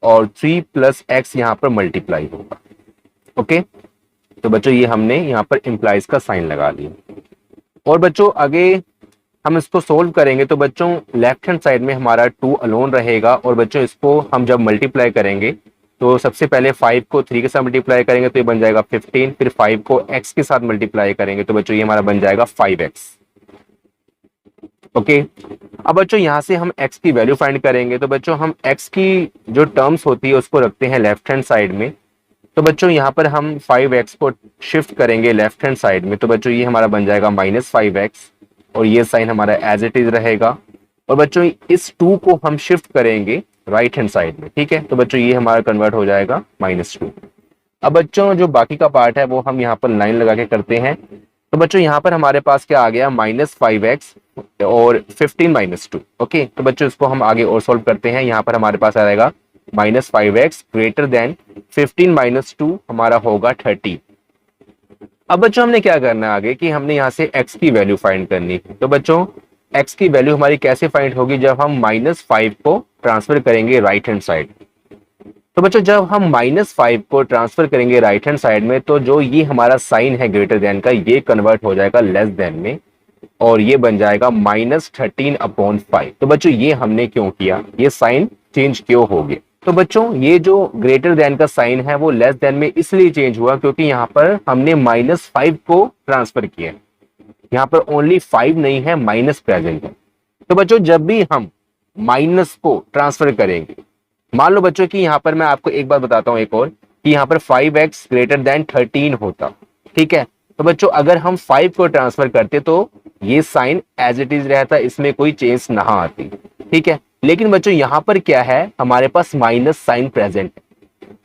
और 3 + x यहाँ पर मल्टीप्लाई होगा। ओके, तो बच्चों ये हमने यहाँ पर इंप्लाइज का साइन लगा दिया। और बच्चों आगे हम इसको सोल्व करेंगे, तो बच्चों लेफ्ट हैंड साइड में हमारा 2 अलोन रहेगा, और बच्चों इसको हम जब मल्टीप्लाई करेंगे तो सबसे पहले 5 को 3 के साथ मल्टीप्लाई करेंगे तो ये बन जाएगा 15, फिर 5 को x के साथ मल्टीप्लाई करेंगे तो बच्चों ये हमारा बन जाएगा 5x। ओके, अब बच्चों यहां से हम x की वैल्यू फाइंड करेंगे। तो बच्चों हम x की जो टर्म्स होती है उसको रखते हैं लेफ्ट हैंड साइड में। तो बच्चों यहाँ पर हम 5x को शिफ्ट करेंगे लेफ्ट हैंड साइड में, तो बच्चों ये हमारा बन जाएगा -5x, और ये साइन हमारा एज इट इज रहेगा। और बच्चों इस 2 को हम शिफ्ट करेंगे राइट हैंड साइड में। ठीक है, तो बच्चों ये हमारा कन्वर्ट हो जाएगा -2। अब बच्चों जो बाकी का पार्ट है वो हम यहाँ पर लाइन लगा के करते हैं। तो बच्चों यहाँ पर हमारे पास क्या आ गया, -5x और 15 - 2। ओके, तो बच्चों इसको हम आगे और सॉल्व करते हैं। यहाँ पर हमारे पास आ जाएगा -5x ग्रेटर देन 15 - 2 हमारा होगा 30। अब बच्चों हमने क्या करना है आगे कि हमने यहाँ से x की वैल्यू फाइंड करनी। तो बच्चों x की वैल्यू हमारी कैसे फाइंड होगी, जब हम -5 को ट्रांसफर करेंगे राइट हैंड साइड। तो बच्चों जब हम -5 को ट्रांसफर करेंगे राइट हैंड साइड में, तो जो ये हमारा साइन है ग्रेटर देन का, ये कन्वर्ट हो जाएगा लेस देन में, और ये बन जाएगा -13/5। तो बच्चों ये हमने क्यों किया, ये साइन चेंज क्यों हो गया। तो बच्चों ये जो ग्रेटर देन का साइन है वो लेस देन में इसलिए चेंज हुआ क्योंकि यहाँ पर हमने -5 को ट्रांसफर किया। यहाँ पर ओनली 5 नहीं है, माइनस प्रेजेंट है। तो बच्चों जब भी हम माइनस को ट्रांसफर करेंगे, मान लो बच्चों कि यहाँ पर मैं आपको एक बात बताता हूँ एक और, कि यहाँ पर 5x ग्रेटर देन 13 होता। ठीक है, तो बच्चों अगर हम 5 को ट्रांसफर करते तो ये साइन एज इट इज रहता, इसमें कोई चेंज ना आती। ठीक है, लेकिन बच्चों यहां पर क्या है, हमारे पास माइनस साइन प्रेजेंट है।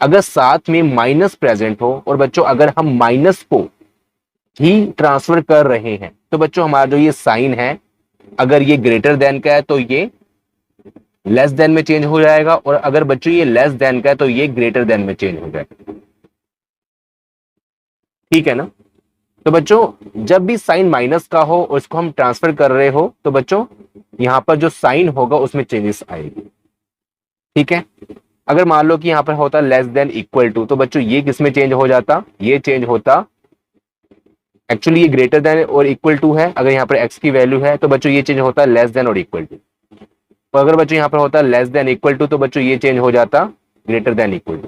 अगर साथ में माइनस प्रेजेंट हो और बच्चों अगर हम माइनस को ही ट्रांसफर कर रहे हैं तो बच्चों हमारा जो ये साइन है, अगर ये ग्रेटर देन का है तो ये लेस देन में चेंज हो जाएगा, और अगर बच्चों ये लेस देन का है तो ये ग्रेटर देन में चेंज हो जाएगा। ठीक है ना। तो बच्चों जब भी साइन माइनस का हो और इसको हम ट्रांसफर कर रहे हो तो बच्चों यहां पर जो साइन होगा उसमें चेंजेस आएगी। ठीक है। अगर मान लो कि यहां पर होता लेस देन इक्वल टू, तो बच्चों ये किस में चेंज हो जाता, ये चेंज होता, एक्चुअली ये ग्रेटर देन और इक्वल टू है, अगर यहाँ पर एक्स की वैल्यू है तो बच्चों ये चेंज होता है लेस देन और इक्वल टू। तो अगर बच्चों यहाँ पर होता लेस देन इक्वल टू तो बच्चों ये चेंज हो जाता ग्रेटर देन इक्वल टू।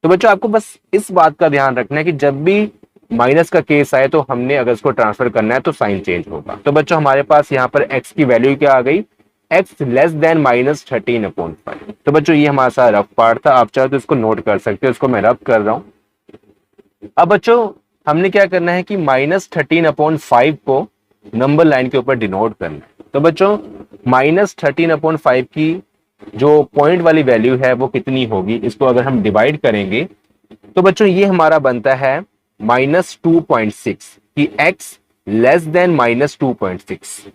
तो बच्चों आपको बस इस बात का ध्यान रखना है कि जब भी माइनस का केस आए तो हमने अगर इसको ट्रांसफर करना है तो साइन चेंज होगा। तो बच्चों हमारे पास यहाँ पर एक्स की वैल्यू क्या आ गई, एक्स लेस देन माइनस 13/5। तो बच्चों ये हमारा सारा रफ पार्ट था, आप चाहो तो इसको नोट कर सकते हो, इसको मैं रफ कर रहा हूं। अब बच्चों हमने क्या करना है कि -13/5 को नंबर लाइन के ऊपर डिनोट करना है। तो बच्चों -13/5 की जो पॉइंट वाली वैल्यू है वो कितनी होगी, इसको अगर हम डिवाइड करेंगे तो बच्चों ये हमारा बनता है -2.6 कि x लेस देन -2.6।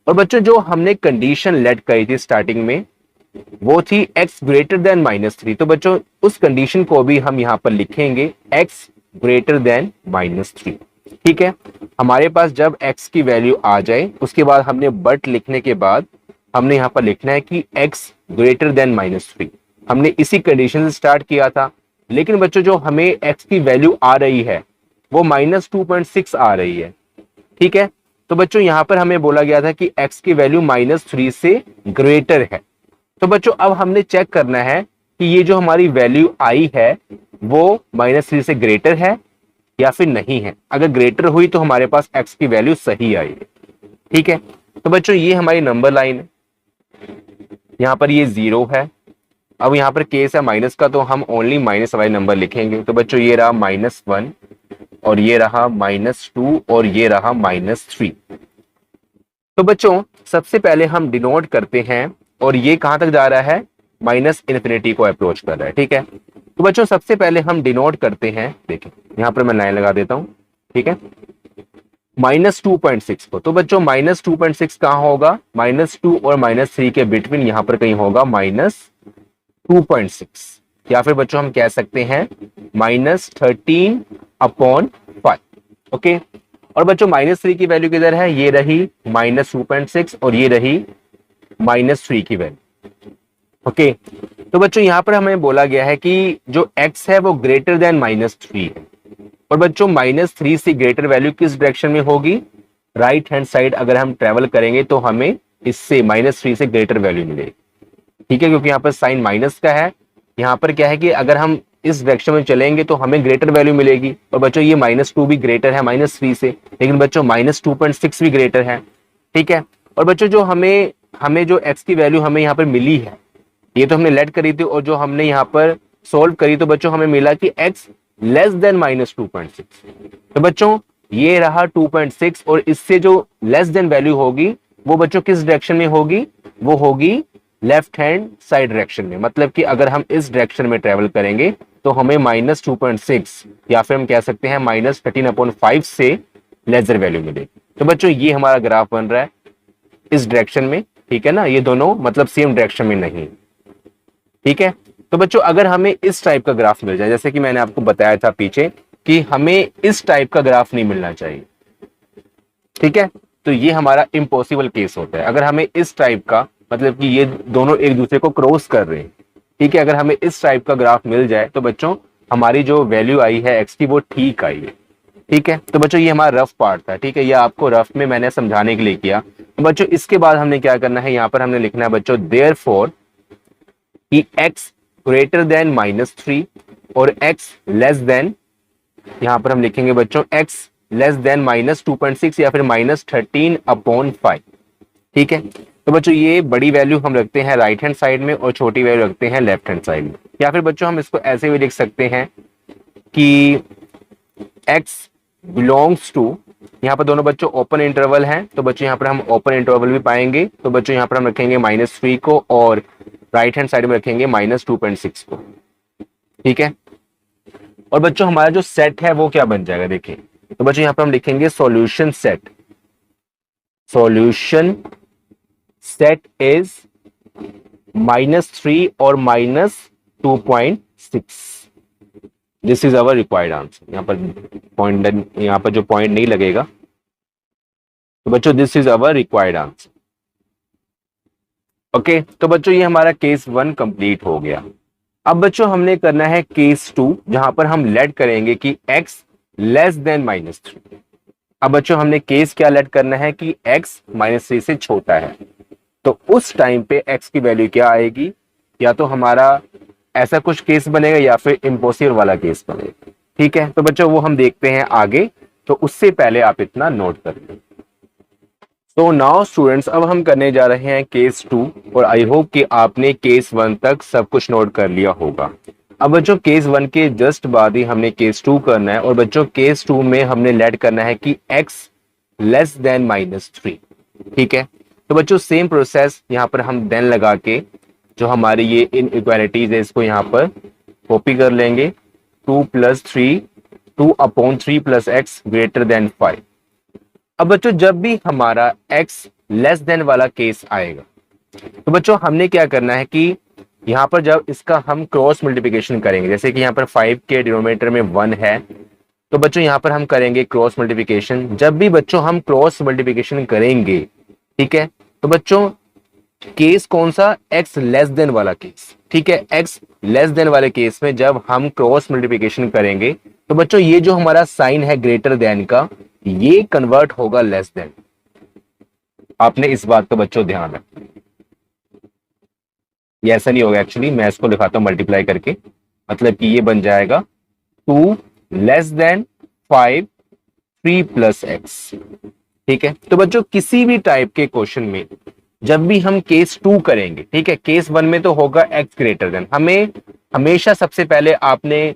और बच्चों जो हमने कंडीशन लेट करी थी स्टार्टिंग में वो थी x ग्रेटर देन -3। तो बच्चों उस कंडीशन को भी हम यहां पर लिखेंगे x ग्रेटर देन -3। ठीक है। हमारे पास जब x की वैल्यू आ जाए उसके बाद हमने बट लिखने के बाद हमने यहां पर लिखना है कि x ग्रेटर देन -3। हमने इसी कंडीशन से स्टार्ट किया था, लेकिन बच्चों जो हमें x की वैल्यू आ रही है वो -2.6 आ रही है। ठीक है। तो बच्चों यहां पर हमें बोला गया था कि x की वैल्यू -3 से ग्रेटर है। तो बच्चों अब हमने चेक करना है कि ये जो हमारी वैल्यू आई है वो -3 से ग्रेटर है या फिर नहीं है। अगर ग्रेटर हुई तो हमारे पास x की वैल्यू सही आई है। ठीक है। तो बच्चों ये हमारी नंबर लाइन है, यहां पर ये 0 है। अब यहां पर केस है माइनस का तो हम ओनली माइनस वाले नंबर लिखेंगे। तो बच्चों ये रहा -1 और ये रहा -2 और ये रहा -3। तो बच्चों सबसे पहले हम डिनोट करते हैं और ये कहां तक जा रहा है, -∞ को अप्रोच कर रहा है। ठीक है। तो बच्चों सबसे पहले हम डिनोट करते हैं, देखिए यहां पर मैं लाइन लगा देता हूं। ठीक है। -2.6 को, तो बच्चों -2.6 कहां होगा, -2 और -3 के बिटवीन यहां पर कहीं होगा -2.6, या फिर बच्चों हम कह सकते हैं -13/5। ओके। और बच्चों -3 की वैल्यू किधर है, ये रही -2.6 और ये रही -3 की वैल्यू। ओके। तो बच्चों यहां पर हमें बोला गया है कि जो x है वो ग्रेटर देन -3 है। और बच्चों -3 से ग्रेटर वैल्यू किस डायरेक्शन में होगी, राइट हैंड साइड अगर हम ट्रेवल करेंगे तो हमें इससे -3 से ग्रेटर वैल्यू मिलेगी। ठीक है। क्योंकि यहाँ पर साइन माइनस का है, यहाँ पर क्या है कि अगर हम इस डायरेक्शन में चलेंगे तो हमें ग्रेटर वैल्यू मिलेगी। और बच्चों ये -2 भी ग्रेटर है -3 से, लेकिन बच्चों -2.6 भी ग्रेटर है। ठीक है। और बच्चों जो हमें जो x की वैल्यू हमें यहाँ पर मिली है, ये तो हमने लेट करी थी और जो हमने यहाँ पर सोल्व करी तो बच्चों हमें मिला कि x लेस देन -2.6। तो बच्चों ये रहा 2.6 और इससे जो लेस देन वैल्यू होगी वो बच्चों किस डायरेक्शन में होगी, वो होगी लेफ्ट हैंड साइड डायरेक्शन में। मतलब कि अगर हम इस डायरेक्शन में ट्रेवल करेंगे तो हमें -2.6 या फिर हम कह सकते हैं -13/5 से लेसर वैल्यू मिलेगी। तो बच्चों ये हमारा ग्राफ बन रहा है इस डायरेक्शन में। ठीक है ना, ये दोनों मतलब सेम डायरेक्शन में नहीं। ठीक है। तो बच्चों अगर हमें इस टाइप का ग्राफ मिल जाए, जैसे कि मैंने आपको बताया था पीछे कि हमें इस टाइप का ग्राफ नहीं मिलना चाहिए। ठीक है। तो ये हमारा इम्पॉसिबल केस होता है। अगर हमें इस टाइप का, मतलब कि ये दोनों एक दूसरे को क्रॉस कर रहे हैं, ठीक है, अगर हमें इस टाइप का ग्राफ मिल जाए तो बच्चों हमारी जो वैल्यू आई है एक्स की वो ठीक आई है। ठीक है। तो बच्चों ये हमारा रफ पार्ट था। ठीक है। ये आपको रफ में मैंने समझाने के लिए किया। तो बच्चों इसके बाद हमने क्या करना है, यहाँ पर हमने लिखना है बच्चों देयरफॉर कि x ग्रेटर देन -3 और x लेस देन, यहां पर हम लिखेंगे बच्चों x लेस देन -2.6 या फिर -13/5। ठीक है। तो बच्चों ये बड़ी वैल्यू हम रखते हैं राइट हैंड साइड में और छोटी वैल्यू रखते हैं लेफ्ट हैंड साइड में। या फिर बच्चों हम इसको ऐसे भी लिख सकते हैं कि x बिलोंग्स टू यहाँ पर दोनों बच्चों ओपन इंटरवल हैं, तो बच्चों यहाँ पर हम ओपन इंटरवल भी पाएंगे। तो बच्चों यहाँ पर हम रखेंगे -3 को और राइट हैंड साइड में रखेंगे -2.6 को। ठीक है, और बच्चों हमारा जो सेट है वो क्या बन जाएगा, देखिए। तो बच्चों यहाँ पर हम लिखेंगे solution set. Solution set is -3 और -2.6। This is our required answer. यहाँ पर जो पॉइंट नहीं लगेगा, तो बच्चों this is our required answer. Okay, तो बच्चों ये हमारा केस 1 कंप्लीट हो गया। अब बच्चों हमने करना है केस 2, जहां पर हम लेट करेंगे कि x लेस देन -3। अब बच्चों हमने केस क्या लेट करना है कि x -3 से छोटा है। तो उस टाइम पे x की वैल्यू क्या आएगी, या तो हमारा ऐसा कुछ केस बनेगा या फिर इम्पॉसिबल वाला केस बनेगा। ठीक है, तो बच्चों वो हम देखते हैं आगे, तो उससे पहले आप इतना नोट कर लें। तो नाउ स्टूडेंट्स, अब हम करने जा रहे हैं केस 2, और आई होप कि आपने केस 1 तक सब कुछ नोट कर लिया होगा। अब बच्चों केस 1 के जस्ट बाद ही हमने केस 2 करना है, और बच्चों केस 2 में हमने लेट करना है कि x लेस देन -3। ठीक है, तो बच्चों सेम प्रोसेस यहाँ पर हम देन लगा के जो हमारी ये इनइक्वालिटीज है इसको यहाँ पर कॉपी कर लेंगे। 2 + 3 2/3 + x ग्रेटर देन 5। अब बच्चों जब भी हमारा x लेस देन वाला केस आएगा, तो बच्चों हमने क्या करना है कि यहाँ पर जब इसका हम क्रॉस मल्टीप्लिकेशन करेंगे, जैसे कि यहाँ पर 5 के डिनोमिनेटर में 1 है, तो बच्चों यहाँ पर हम करेंगे क्रॉस मल्टीप्लिकेशन। जब भी बच्चों हम क्रॉस मल्टीप्लिकेशन करेंगे, ठीक है, तो बच्चों केस कौन सा, x लेस देन वाला केस। ठीक है, x लेस देन वाले केस में जब हम क्रॉस मल्टीप्लिकेशन करेंगे, तो बच्चों ये जो हमारा साइन है ग्रेटर देन का, ये कन्वर्ट होगा लेस देन। आपने इस बात का बच्चों ध्यान रखना। ये ऐसा नहीं होगा, एक्चुअली मैं इसको लिखाता हूं मल्टीप्लाई करके, मतलब कि ये बन जाएगा 2 लेस देन 5 3 + x। ठीक है, तो बच्चों किसी भी टाइप के क्वेश्चन में जब भी हम केस 2 करेंगे, ठीक है, केस 1 में तो होगा x ग्रेटर देन। हमें हमेशा सबसे पहले आपने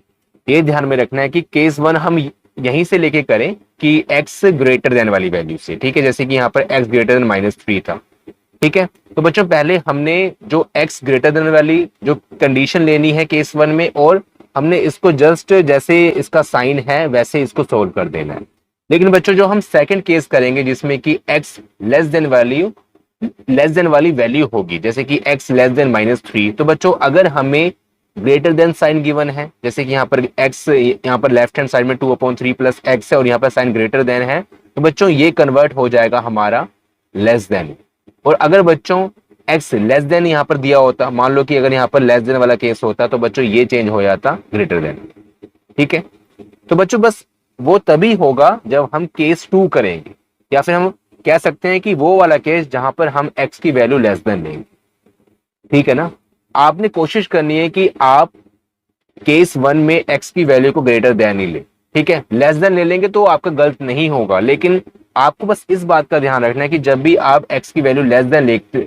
ये ध्यान में रखना है कि केस 1 हम यहीं से लेके करें कि x ग्रेटर देन वाली वैल्यू से। ठीक है, जैसे कि यहाँ पर x ग्रेटर देन -3 था। ठीक है, तो बच्चों पहले हमने जो x ग्रेटर देन वाली जो कंडीशन लेनी है केस 1 में, और हमने इसको जस्ट जैसे इसका साइन है वैसे इसको सोल्व कर देना है। लेकिन बच्चों जो हम सेकंड केस करेंगे जिसमें कि x लेस देन वाली वैल्यू होगी, जैसे कि x लेस देन -3, तो बच्चों अगर हमें ग्रेटर देन साइन गिवन है, जैसे कि यहाँ पर x यहाँ पर लेफ्ट हैंड साइड में 2/3 + x है और यहाँ पर साइन ग्रेटर देन है, तो बच्चों ये कन्वर्ट हो जाएगा हमारा लेस देन। और अगर बच्चों x लेस देन यहाँ पर दिया होता, मान लो कि अगर यहाँ पर लेस देन वाला केस होता, तो बच्चों ये चेंज हो जाता ग्रेटर देन। ठीक है, तो बच्चों बस वो तभी होगा जब हम केस 2 करेंगे, या फिर हम कह सकते हैं कि वो वाला केस जहां पर हम x की वैल्यू लेस देन लेंगे। ठीक है ना, आपने कोशिश करनी है कि आप केस 1 में x की वैल्यू को ग्रेटर देन ही ले। ठीक है, लेस देन ले लेंगे तो आपका गलत नहीं होगा, लेकिन आपको बस इस बात का ध्यान रखना है कि जब भी आप x की वैल्यू लेस देन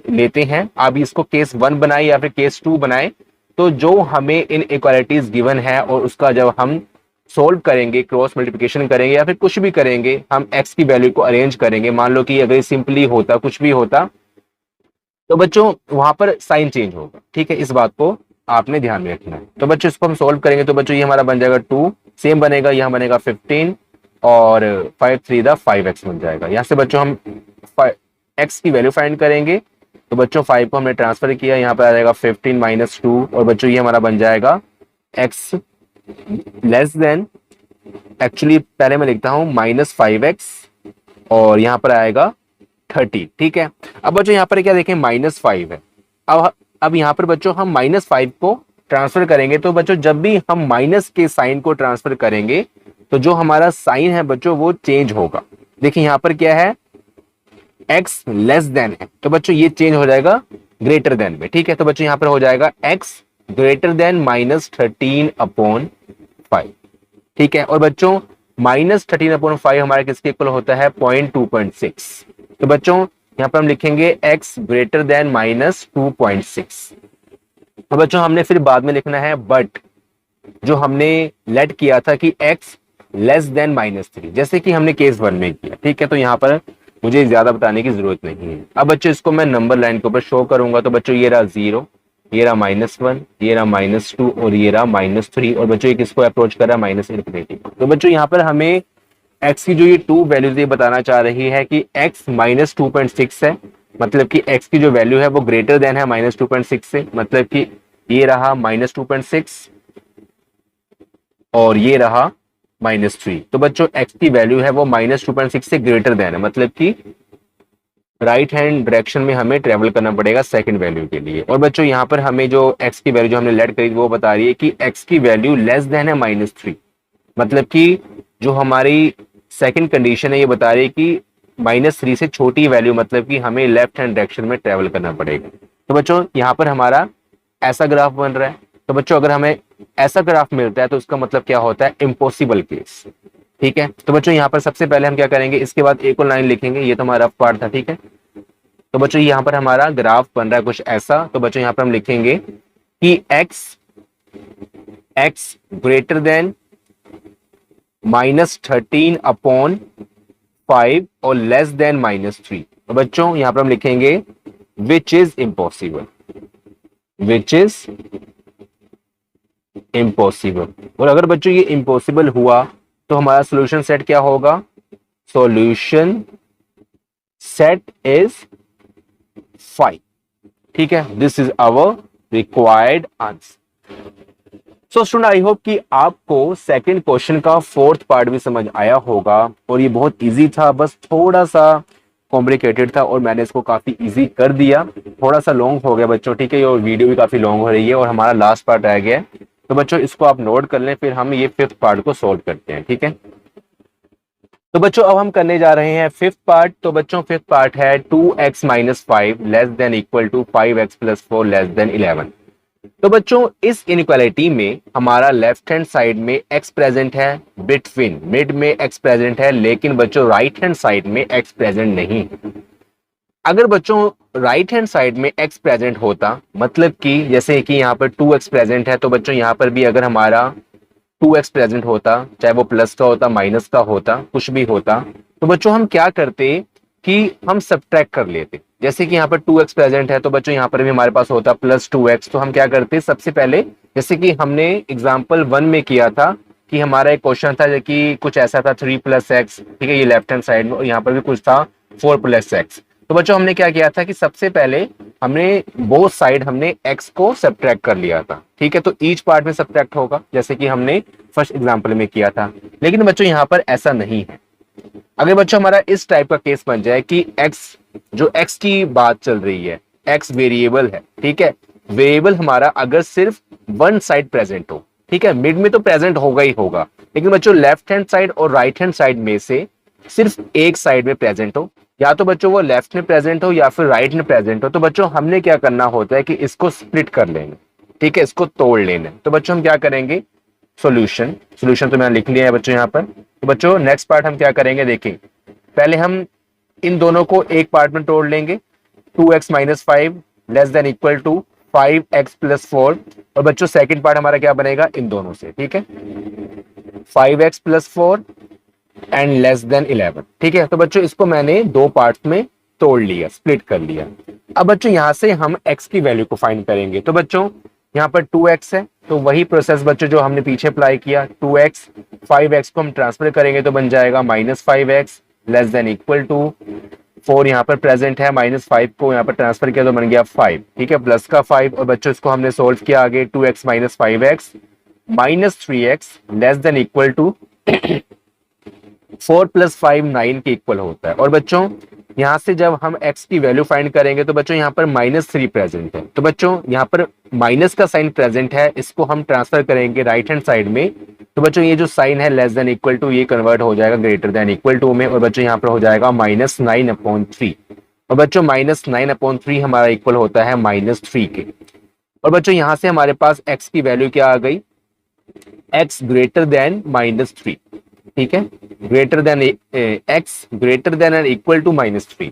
लेते हैं, आप इसको केस 1 बनाए या फिर केस 2 बनाए, तो जो हमें इन इक्वालिटीज गिवन है और उसका जब हम सोल्व करेंगे, क्रॉस मल्टीप्लिकेशन करेंगे या फिर कुछ भी करेंगे, हम x की वैल्यू को अरेंज करेंगे। मान लो कि अगर सिंपली होता, कुछ भी होता, तो बच्चों वहां पर साइन चेंज होगा। ठीक है, इस बात को आपने ध्यान में रखना है। तो बच्चों इसको हम सोल्व करेंगे, तो बच्चों ये हमारा बन जाएगा 2, सेम बनेगा, यहाँ बनेगा 15 और 5 3 5x बन जाएगा। यहाँ से बच्चों हम x की वैल्यू फाइंड करेंगे, तो बच्चों 5 को हमने ट्रांसफर किया, यहाँ पर आ जाएगा 15 - 2, और बच्चों ये हमारा बन जाएगा x लेस देन, एक्चुअली पहले मैं लिखता हूं -5x और यहां पर आएगा 30। ठीक है, अब बच्चों यहां पर क्या देखें, -5 है। अब यहां पर बच्चों हम -5 को ट्रांसफर करेंगे, तो बच्चों जब भी हम माइनस के साइन को ट्रांसफर करेंगे, तो जो हमारा साइन है बच्चों वो चेंज होगा। देखिए यहां पर क्या है, x लेस देन है, तो बच्चों ये चेंज हो जाएगा ग्रेटर देन में। ठीक है, तो बच्चों यहां पर हो जाएगा x ग्रेटर देन -13/5। ठीक है, और बच्चों -13/5 हमारे किसके इक्वल होता है, 0.2.6। तो बच्चों यहां पर हम लिखेंगे x ग्रेटर देन -2.6। तो बच्चों हमने फिर बाद में लिखना है बट जो हमने लेट किया था कि x लेस देन -3, जैसे कि हमने केस 1 में किया, ठीक है। तो यहाँ पर मुझे ज्यादा बताने की जरूरत नहीं है। अब बच्चों इसको मैं नंबर लाइन के ऊपर शो करूंगा, तो बच्चों ये रहा 0, ये रहा -1, ये रहा -2 और ये रहा -3, और बच्चों ये किसको अप्रोच कर रहा है, -∞। तो बच्चों यहाँ पर हमें x की जो ये 2 वैल्यूज ये बताना चाह रही है कि x -2.6 है, मतलब कि x की जो वैल्यू है वो ग्रेटर देन है -2.6 से, मतलब कि ये रहा -2.6 और ये रहा -3। तो बच्चों x की वैल्यू है वो -2.6 से ग्रेटर देन है, मतलब कि राइट हैंड डायरेक्शन में हमें ट्रेवल करना पड़ेगा सेकंड वैल्यू के लिए। और बच्चों यहाँ पर हमें जो x की वैल्यू जो हमने लेट करी वो बता रही है कि x की वैल्यू लेस देन है -3, मतलब कि जो हमारी सेकंड कंडीशन है ये बता रही है कि -3 से छोटी वैल्यू, मतलब कि हमें लेफ्ट हैंड डायरेक्शन में ट्रेवल करना पड़ेगा। तो बच्चों यहाँ पर हमारा ऐसा ग्राफ बन रहा है। तो बच्चों अगर हमें ऐसा ग्राफ मिलता है तो उसका मतलब क्या होता है, इम्पॉसिबल केस, ठीक है। तो बच्चों यहाँ पर सबसे पहले हम क्या करेंगे, इसके बाद एक और लाइन लिखेंगे, ये तो हमारा रफ पार्ट था, ठीक है। तो बच्चों यहाँ पर हमारा ग्राफ बन रहा है कुछ ऐसा। तो बच्चों यहाँ पर हम लिखेंगे कि x ग्रेटर देन -13/5 और लेस देन -3। तो बच्चों यहां पर हम लिखेंगे which is impossible, which is impossible. और अगर बच्चों ये इम्पॉसिबल हुआ तो हमारा सॉल्यूशन सेट क्या होगा, सॉल्यूशन सेट इज 5, ठीक है। This is our required answer. So student, I hope कि आपको सेकंड क्वेश्चन का फोर्थ पार्ट भी समझ आया होगा, और ये बहुत इजी था, बस थोड़ा सा कॉम्प्लिकेटेड था और मैंने इसको काफी इजी कर दिया। थोड़ा सा लॉन्ग हो गया बच्चों, ठीक है, और वीडियो भी काफी लॉन्ग हो रही है और हमारा लास्ट पार्ट रह गया है। तो बच्चों इसको आप नोट कर लें, फिर हम ये फिफ्थ पार्ट को सोल्व करते हैं, ठीक है। तो बच्चों अब हम करने जा रहे हैं फिफ्थ पार्ट। तो बच्चों फिफ्थ पार्ट है 2x - 5 less than equal to 5x + 4 less than 11। तो बच्चों इस इनइक्वालिटी में हमारा लेफ्ट हैंड साइड में x प्रेजेंट है, बिटवीन मिड में x प्रेजेंट है, लेकिन बच्चों राइट हैंड साइड में x प्रेजेंट नहीं। अगर बच्चों राइट हैंड साइड में x प्रेजेंट होता, मतलब कि जैसे कि यहाँ पर 2x प्रेजेंट है, तो बच्चों यहाँ पर भी अगर हमारा 2x प्रेजेंट होता, चाहे वो प्लस का होता, माइनस का होता, कुछ भी होता, तो बच्चों हम क्या करते कि हम सब्ट्रैक्ट कर लेते। जैसे कि यहाँ पर 2x प्रेजेंट है, तो बच्चों यहाँ पर भी हमारे पास होता +2x। तो हम क्या करते, सबसे पहले जैसे कि हमने एग्जाम्पल 1 में किया था कि हमारा एक क्वेश्चन था कि कुछ ऐसा था 3 + x, ठीक है, ये लेफ्ट हैंड साइड में, और यहाँ पर भी कुछ था 4 + x। तो बच्चों हमने क्या किया था कि सबसे पहले हमने बोथ साइड हमने x को सब्ट्रैक्ट कर लिया था, ठीक है। तो ईच पार्ट में सब्ट्रैक्ट होगा, जैसे कि हमने फर्स्ट एग्जाम्पल में किया था। लेकिन बच्चों यहाँ पर ऐसा नहीं है। अगर बच्चों हमारा इस टाइप का केस बन जाए कि x, जो x की बात चल रही है, x वेरिएबल है, ठीक है, वेरिएबल हमारा अगर सिर्फ वन साइड प्रेजेंट हो, ठीक है, मिड में तो प्रेजेंट होगा ही होगा, लेकिन बच्चों लेफ्ट हैंड साइड और राइट हैंड साइड में से सिर्फ एक साइड में प्रेजेंट हो, या तो बच्चों वो लेफ्ट में प्रेजेंट हो या फिर राइट में प्रेजेंट हो, तो बच्चों हमने क्या करना होता है कि इसको स्प्लिट कर लेंगे, ठीक है, इसको तोड़ लेना। तो बच्चों हम क्या करेंगे, सॉल्यूशन तो मैंने लिख लिया है बच्चों यहाँ पर। तो बच्चों नेक्स्ट पार्ट हम क्या करेंगे, देखिए पहले हम इन दोनों को एक पार्ट में तोड़ लेंगे, 2x - 5 less than equal to 5x + 4, और बच्चों सेकंड पार्ट हमारा क्या बनेगा, इन दोनों से, ठीक है, 5x + 4 एंड लेस देन 11, ठीक है। तो बच्चों इसको मैंने दो पार्ट्स में तोड़ लिया, स्प्लिट कर लिया। अब बच्चों यहां से हम x की वैल्यू को फाइंड करेंगे। तो बच्चों यहाँ पर 2x है, तो वही प्रोसेस बच्चों जो हमने पीछे अप्लाई किया, 2x 5x को हम ट्रांसफर करेंगे तो बन जाएगा -5x less than equal to 4, यहाँ पर प्रेजेंट है, -5 को यहाँ पर ट्रांसफर किया तो बन गया 5, ठीक है, प्लस का 5। और बच्चों इसको हमने सोल्व किया आगे, 2x - 5x -3x less than equal to 4 + 5 9 के इक्वल होता है। और बच्चों यहां से जब हम x की वैल्यू फाइंड करेंगे तो बच्चों यहाँ पर -3 प्रेजेंट है, तो बच्चों यहाँ पर माइनस का साइन प्रेजेंट है, इसको हम ट्रांसफर करेंगे राइट हैंड साइड में। तो बच्चों ये जो साइन है लेस देन इक्वल टू, ये कन्वर्ट हो जाएगा ग्रेटर देन इक्वल टू में, और बच्चों यहाँ पर हो जाएगा -9/3। और बच्चों -9/3 हमारा इक्वल होता है -3 के। और बच्चों यहाँ से हमारे पास x की वैल्यू क्या आ गई, x ग्रेटर देन -3, ठीक है, greater than x greater than and equal to -3।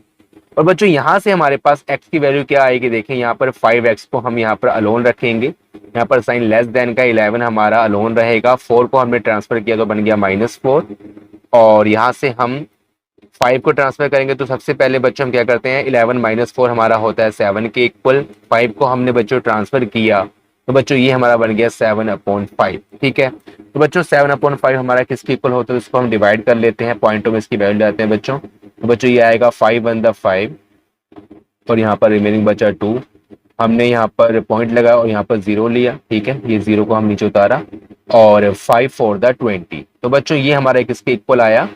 और बच्चों यहां से हमारे पास x की वैल्यू क्या आएगी, देखें यहाँ पर 5x को हम यहाँ पर अलोन रखेंगे, यहाँ पर साइन लेस देन का 11 हमारा अलोन रहेगा, 4 को हमने ट्रांसफर किया तो बन गया -4, और यहाँ से हम 5 को ट्रांसफर करेंगे तो सबसे पहले बच्चों हम क्या करते हैं, 11 - 4 हमारा होता है 7 के इक्वल, 5 को हमने बच्चों ट्रांसफर किया तो बच्चों ये हमारा बन गया 7/5। ठीक है, तो बच्चों 7/5 हमारा किसके इक्वल होता है, इसको हम डिवाइड कर लेते हैं, पॉइंटों में इसकी वैल्यू लाते हैं बच्चों, तो बच्चों ये आएगा 5 × 5 और यहाँ पर रिमेनिंग बचा 2, हमने यहाँ पर पॉइंट लगाया और यहाँ पर 0 लिया। ठीक है, ये 0 को हम नीचे उतारा और 5 4 20, तो बच्चों ये हमारा किसके इक्वल आया,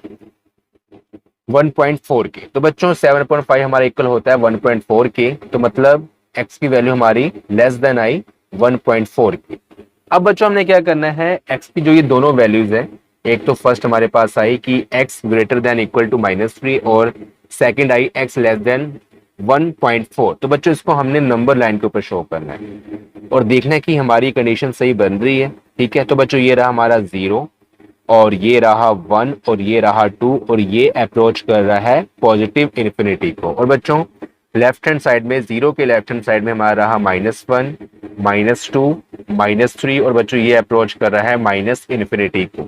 1.4 के। तो बच्चों 7/5 हमारा इक्वल होता है 1.4 के, तो मतलब x की वैल्यू हमारी लेस देन आई 1.4 की। अब बच्चों हमने क्या करना है, x की जो ये दोनों वैल्यूज है, एक तो फर्स्ट हमारे पास आई कि x greater than equal to -3 और सेकंड आई x लेस देन 1.4, तो बच्चों इसको हमने नंबर लाइन के ऊपर शो करना है और देखना है कि हमारी कंडीशन सही बन रही है। ठीक है, तो बच्चों ये रहा हमारा 0 और ये रहा 1 और ये रहा 2 और ये अप्रोच कर रहा है पॉजिटिव इन्फिनिटी को। और बच्चों लेफ्ट हैंड साइड में 0 के लेफ्ट हैंड साइड में हमारा रहा -1 -2 -3 और बच्चों ये अप्रोच कर रहा है -इन्फिनिटी को।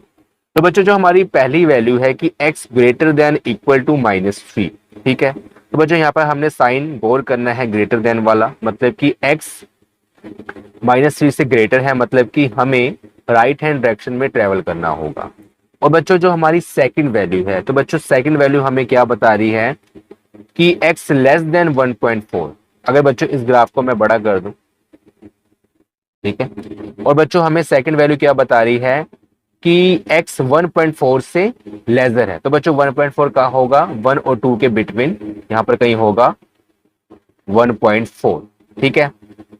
तो बच्चों जो हमारी पहली वैल्यू है कि x greater than equal to -3, ठीक है, तो बच्चों यहाँ पर हमने साइन गौर करना है ग्रेटर देन वाला, मतलब कि x -3 से ग्रेटर है, मतलब कि हमें राइट हैंड डायरेक्शन में ट्रेवल करना होगा। और बच्चों जो हमारी सेकंड वैल्यू है, तो बच्चों सेकंड वैल्यू हमें क्या बता रही है कि x लेस देन 1.4। अगर बच्चों इस ग्राफ को मैं बड़ा कर दूं, ठीक है, और बच्चों हमें सेकंड वैल्यू क्या बता रही है कि x 1.4 से लेजर है, तो बच्चों 1.4 का होगा 1 और 2 के बिटवीन, यहां पर कहीं होगा 1.4। ठीक है,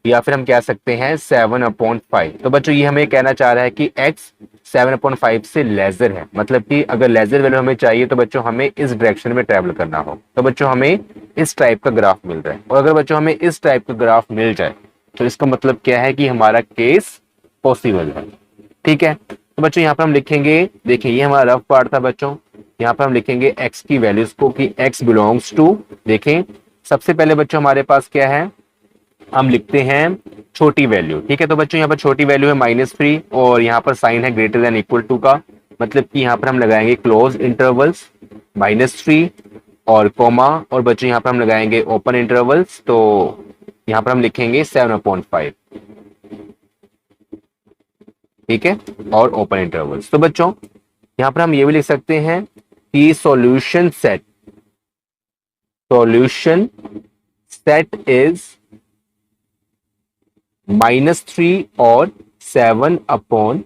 या फिर हम कह सकते हैं 7/5। तो बच्चों ये हमें कहना चाह रहा है कि x 7/5 से लेजर है, मतलब कि अगर लेजर वैल्यू हमें चाहिए तो बच्चों हमें इस डायरेक्शन में ट्रेवल करना हो, तो बच्चों हमें इस टाइप का ग्राफ मिल रहा है। और अगर बच्चों हमें इस टाइप का ग्राफ मिल जाए तो इसका मतलब क्या है कि हमारा केस पॉसिबल है। ठीक है, तो बच्चों यहाँ पर हम लिखेंगे, देखिए ये हमारा रफ पार्ट था बच्चों, यहाँ पर हम लिखेंगे x की वैल्यूज को कि x बिलोंग्स टू, देखें सबसे पहले बच्चों हमारे पास क्या है, हम लिखते हैं छोटी वैल्यू। ठीक है, तो बच्चों यहाँ पर छोटी वैल्यू है -3 और यहाँ पर साइन है ग्रेटर देन इक्वल टू का, मतलब कि यहाँ पर हम लगाएंगे क्लोज इंटरवल्स -3 और कोमा, और बच्चों यहाँ पर हम लगाएंगे ओपन इंटरवल्स, तो यहाँ पर हम लिखेंगे 7/5। ठीक है, और ओपन इंटरवल्स। तो बच्चों यहाँ पर हम ये भी लिख सकते हैं कि सॉल्यूशन सेट इज -3 और 7/5।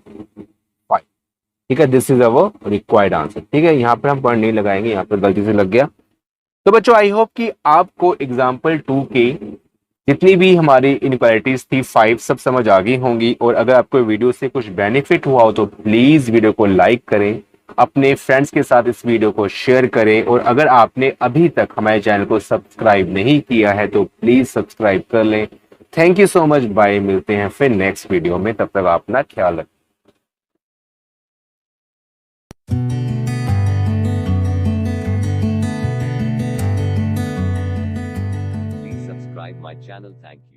ठीक है, this is our required answer. ठीक है, यहाँ पर हम पॉइंट नहीं लगाएंगे, यहाँ पर गलती से लग गया। तो बच्चों आई होप कि आपको एग्जाम्पल 2 के जितनी भी हमारी इनक्वालिटीज थी 5 सब समझ आ गई होंगी। और अगर आपको वीडियो से कुछ बेनिफिट हुआ हो तो प्लीज वीडियो को लाइक करें, अपने फ्रेंड्स के साथ इस वीडियो को शेयर करें, और अगर आपने अभी तक हमारे चैनल को सब्सक्राइब नहीं किया है तो प्लीज सब्सक्राइब कर लें। Thank you so much, bye, मिलते हैं फिर नेक्स्ट वीडियो में, तब तक अपना ख्याल रखें। Please subscribe my channel. Thank you.